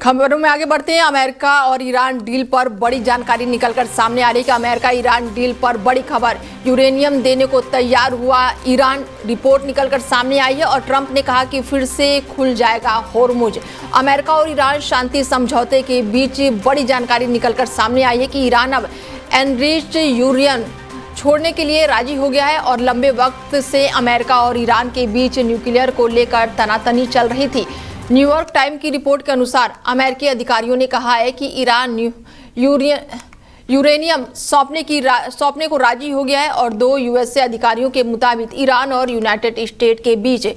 खबरों में आगे बढ़ते हैं। अमेरिका और ईरान डील पर बड़ी जानकारी निकलकर सामने आ रही है कि अमेरिका ईरान डील पर बड़ी खबर, यूरेनियम देने को तैयार हुआ ईरान। रिपोर्ट निकलकर सामने आई है और ट्रंप ने कहा कि फिर से खुल जाएगा होर्मुज। अमेरिका और ईरान शांति समझौते के बीच बड़ी जानकारी निकलकर सामने आई है कि ईरान अब एनरिच्ड यूरेनियम छोड़ने के लिए राजी हो गया है और लंबे वक्त से अमेरिका और ईरान के बीच न्यूक्लियर को लेकर तनातनी चल रही थी। न्यूयॉर्क टाइम की रिपोर्ट के अनुसार अमेरिकी अधिकारियों ने कहा है कि ईरान यूरेनियम सौंपने को राजी हो गया है और 2 यूएसए अधिकारियों के मुताबिक ईरान और यूनाइटेड स्टेट के बीच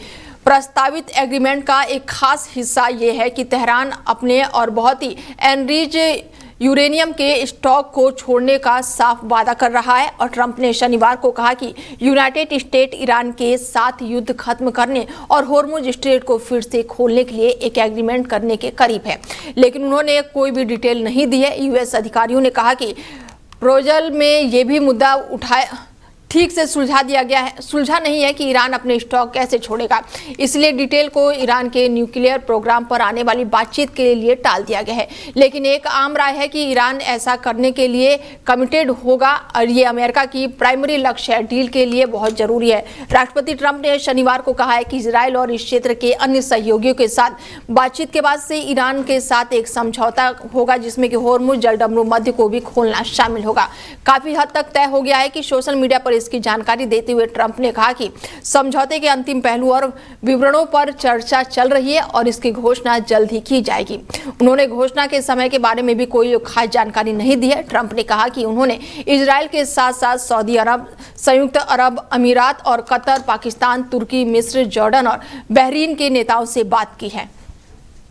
प्रस्तावित एग्रीमेंट का एक खास हिस्सा ये है कि तेहरान अपने और बहुत ही एनरिच्ड यूरेनियम के स्टॉक को छोड़ने का साफ वादा कर रहा है। और ट्रंप ने शनिवार को कहा कि यूनाइटेड स्टेट ईरान के साथ युद्ध खत्म करने और होर्मुज स्ट्रेट को फिर से खोलने के लिए एक एग्रीमेंट करने के करीब है, लेकिन उन्होंने कोई भी डिटेल नहीं दी है। यूएस अधिकारियों ने कहा कि प्रोजल में ये भी मुद्दा उठाया ठीक से सुलझा दिया गया है, सुलझा नहीं है कि ईरान अपने स्टॉक कैसे छोड़ेगा, इसलिए डिटेल को ईरान के न्यूक्लियर प्रोग्राम पर आने वाली बातचीत के लिए टाल दिया गया है। लेकिन एक आम राय है कि ईरान ऐसा करने के लिए कमिटेड होगा और ये अमेरिका की प्राइमरी लक्ष्य है, डील के लिए बहुत जरूरी है। राष्ट्रपति ट्रंप ने शनिवार को कहा है कि इजराइल और इस क्षेत्र के अन्य सहयोगियों के साथ बातचीत के बाद से ईरान के साथ एक समझौता होगा जिसमें कि होर्मुज जलडमरू मध्य को भी खोलना शामिल होगा। काफी हद तक तय हो गया है कि सोशल मीडिया पर इसकी जानकारी देते हुए ट्रंप ने कहा कि समझौते के अंतिम पहलू और विवरणों पर चर्चा चल रही है और इसकी घोषणा जल्द ही की जाएगी। उन्होंने घोषणा के समय के बारे में भी कोई खास जानकारी नहीं दी है। ट्रंप ने कहा कि उन्होंने इजराइल के साथ साथ सऊदी अरब, संयुक्त अरब अमीरात और कतर, पाकिस्तान, तुर्की, मिस्र, जॉर्डन और बहरीन के नेताओं से बात की है।